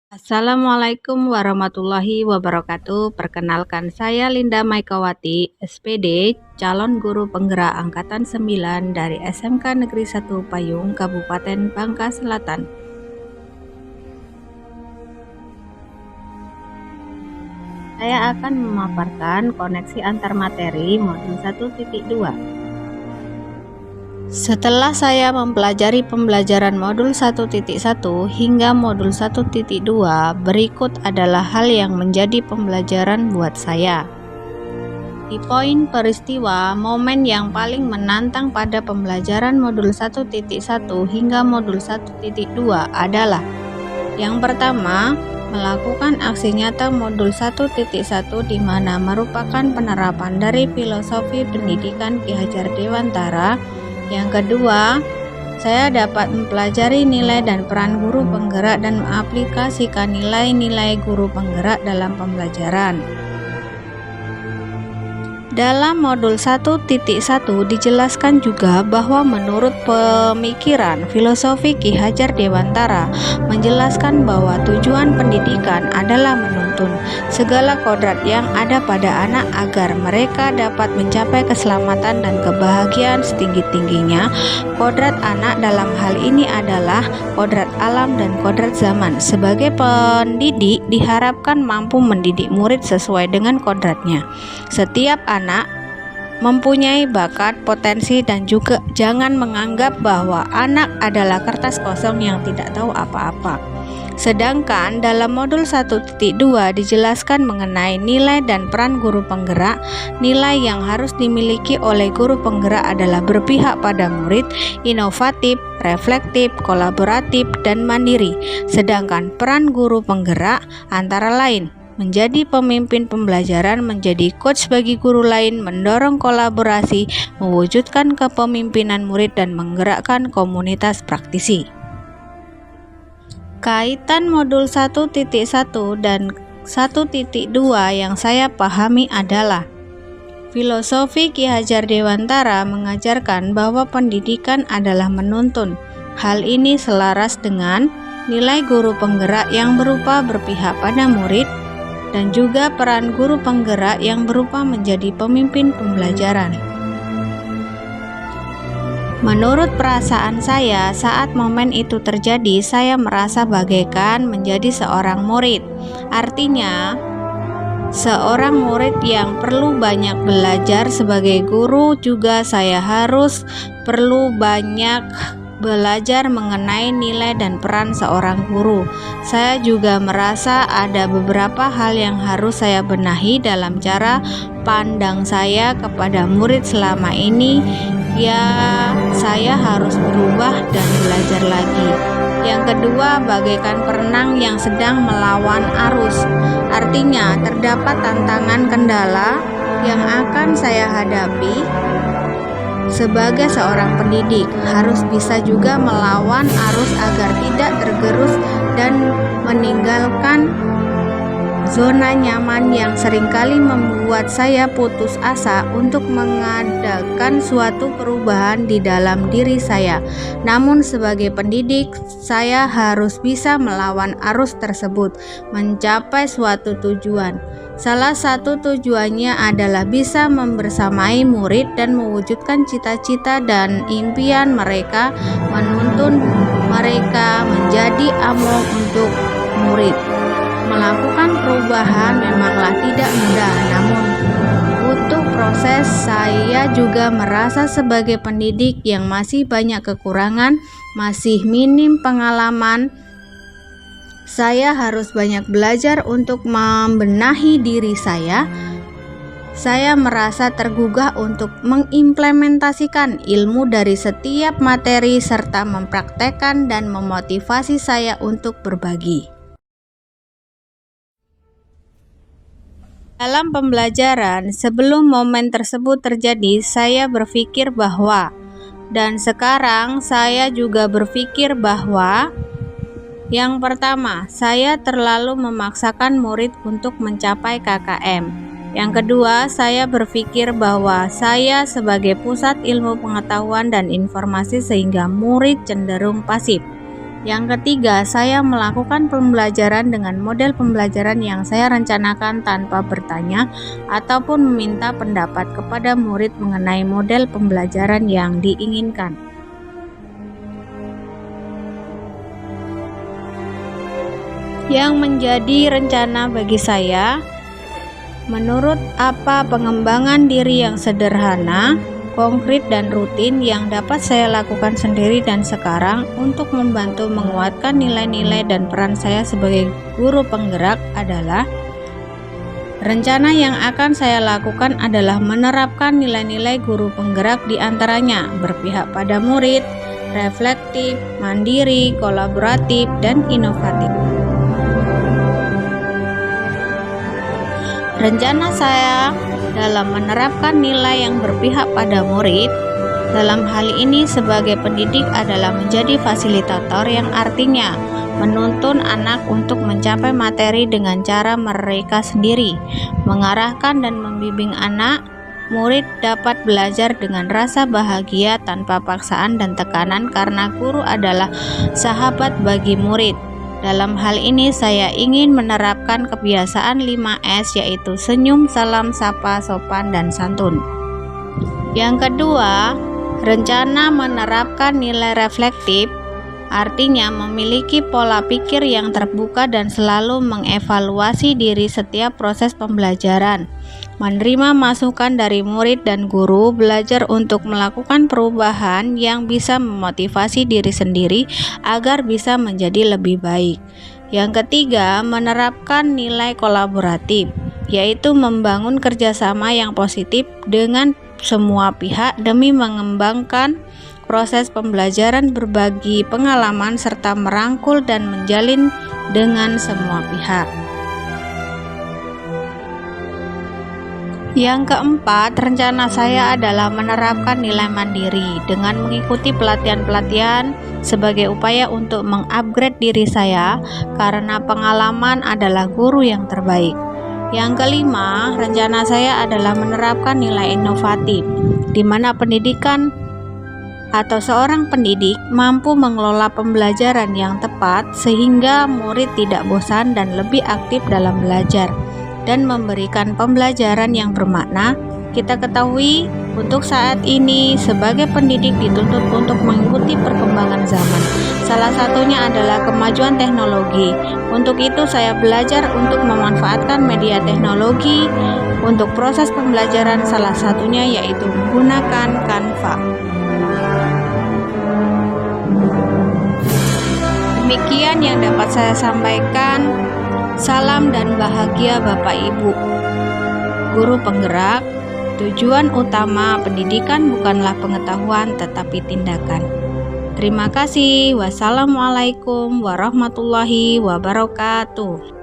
Assalamualaikum warahmatullahi wabarakatuh. Perkenalkan, saya Linda Maikawati, SPD, calon guru penggerak angkatan 9 dari SMK Negeri 1 Payung, Kabupaten Bangka Selatan. Saya akan memaparkan koneksi antar materi modul 1.2. Setelah saya mempelajari pembelajaran modul 1.1 hingga modul 1.2, berikut adalah hal yang menjadi pembelajaran buat saya. Di poin peristiwa, momen yang paling menantang pada pembelajaran modul 1.1 hingga modul 1.2 adalah: yang pertama, melakukan aksi nyata modul 1.1 di mana merupakan penerapan dari filosofi pendidikan Ki Hajar Dewantara. Yang kedua, saya dapat mempelajari nilai dan peran guru penggerak dan mengaplikasikan nilai-nilai guru penggerak dalam pembelajaran. Dalam modul 1.1 dijelaskan juga bahwa menurut pemikiran filosofi Ki Hajar Dewantara menjelaskan bahwa tujuan pendidikan adalah menuntun segala kodrat yang ada pada anak agar mereka dapat mencapai keselamatan dan kebahagiaan setinggi-tingginya. Kodrat anak dalam hal ini adalah kodrat alam dan kodrat zaman. Sebagai pendidik diharapkan mampu mendidik murid sesuai dengan kodratnya. Setiap anak mempunyai bakat, potensi, dan juga jangan menganggap bahwa anak adalah kertas kosong yang tidak tahu apa-apa. Sedangkan dalam modul 1.2 dijelaskan mengenai nilai dan peran guru penggerak. Nilai yang harus dimiliki oleh guru penggerak adalah berpihak pada murid, inovatif, reflektif, kolaboratif, dan mandiri. Sedangkan peran guru penggerak antara lain: menjadi pemimpin pembelajaran, menjadi coach bagi guru lain, mendorong kolaborasi, mewujudkan kepemimpinan murid, dan menggerakkan komunitas praktisi. Kaitan modul 1.1 dan 1.2 yang saya pahami adalah: filosofi Ki Hajar Dewantara mengajarkan bahwa pendidikan adalah menuntun. Hal ini selaras dengan nilai guru penggerak yang berupa berpihak pada murid, dan juga peran guru penggerak yang berupa menjadi pemimpin pembelajaran. Menurut perasaan saya, saat momen itu terjadi, saya merasa bagaikan menjadi seorang murid. Artinya, seorang murid yang perlu banyak belajar. Sebagai guru juga saya harus perlu banyak belajar mengenai nilai dan peran seorang guru. Saya juga merasa ada beberapa hal yang harus saya benahi dalam cara pandang saya kepada murid selama ini. Ya, saya harus berubah dan belajar lagi. Yang kedua, bagaikan perenang yang sedang melawan arus. Artinya, terdapat tantangan kendala yang akan saya hadapi. Sebagai seorang pendidik, harus bisa juga melawan arus agar tidak tergerus dan meninggalkan zona nyaman yang seringkali membuat saya putus asa untuk mengadakan suatu perubahan di dalam diri saya. Namun sebagai pendidik, saya harus bisa melawan arus tersebut, mencapai suatu tujuan. Salah satu tujuannya adalah bisa membersamai murid dan mewujudkan cita-cita dan impian mereka, menuntun mereka menjadi amil untuk murid. Melakukan perubahan memanglah tidak mudah, namun butuh proses. Saya juga merasa sebagai pendidik yang masih banyak kekurangan, masih minim pengalaman. Saya harus banyak belajar untuk membenahi diri saya. Saya merasa tergugah untuk mengimplementasikan ilmu dari setiap materi serta mempraktekkan dan memotivasi saya untuk berbagi. Dalam pembelajaran, sebelum momen tersebut terjadi, saya berpikir bahwa, dan sekarang saya juga berpikir bahwa, yang pertama, saya terlalu memaksakan murid untuk mencapai KKM. Yang kedua, saya berpikir bahwa saya sebagai pusat ilmu pengetahuan dan informasi sehingga murid cenderung pasif. Yang ketiga, saya melakukan pembelajaran dengan model pembelajaran yang saya rencanakan tanpa bertanya ataupun meminta pendapat kepada murid mengenai model pembelajaran yang diinginkan. Yang menjadi rencana bagi saya, menurut apa pengembangan diri yang sederhana, konkret dan rutin yang dapat saya lakukan sendiri dan sekarang untuk membantu menguatkan nilai-nilai dan peran saya sebagai guru penggerak adalah rencana yang akan saya lakukan adalah menerapkan nilai-nilai guru penggerak diantaranya berpihak pada murid, reflektif, mandiri, kolaboratif, dan inovatif. Rencana saya dalam menerapkan nilai yang berpihak pada murid, dalam hal ini sebagai pendidik adalah menjadi fasilitator yang artinya menuntun anak untuk mencapai materi dengan cara mereka sendiri, mengarahkan dan membimbing anak. Murid dapat belajar dengan rasa bahagia tanpa paksaan dan tekanan karena guru adalah sahabat bagi murid. Dalam hal ini saya ingin menerapkan kebiasaan 5S yaitu senyum, salam, sapa, sopan, dan santun. Yang kedua, rencana menerapkan nilai reflektif artinya memiliki pola pikir yang terbuka dan selalu mengevaluasi diri setiap proses pembelajaran, menerima masukan dari murid dan guru, belajar untuk melakukan perubahan yang bisa memotivasi diri sendiri agar bisa menjadi lebih baik. Yang ketiga, menerapkan nilai kolaboratif, yaitu membangun kerjasama yang positif dengan semua pihak demi mengembangkan proses pembelajaran, berbagi pengalaman, serta merangkul dan menjalin dengan semua pihak. Yang keempat, rencana saya adalah menerapkan nilai mandiri dengan mengikuti pelatihan-pelatihan sebagai upaya untuk mengupgrade diri saya karena pengalaman adalah guru yang terbaik. Yang kelima, rencana saya adalah menerapkan nilai inovatif, di mana pendidikan atau seorang pendidik mampu mengelola pembelajaran yang tepat sehingga murid tidak bosan dan lebih aktif dalam belajar dan memberikan pembelajaran yang bermakna. Kita ketahui untuk saat ini sebagai pendidik dituntut untuk mengikuti perkembangan zaman. Salah satunya adalah kemajuan teknologi. Untuk itu saya belajar untuk memanfaatkan media teknologi untuk proses pembelajaran, salah satunya yaitu menggunakan Canva. Demikian yang dapat saya sampaikan. Salam dan bahagia Bapak Ibu guru penggerak. Tujuan utama pendidikan bukanlah pengetahuan tetapi tindakan. Terima kasih. Wassalamualaikum warahmatullahi wabarakatuh.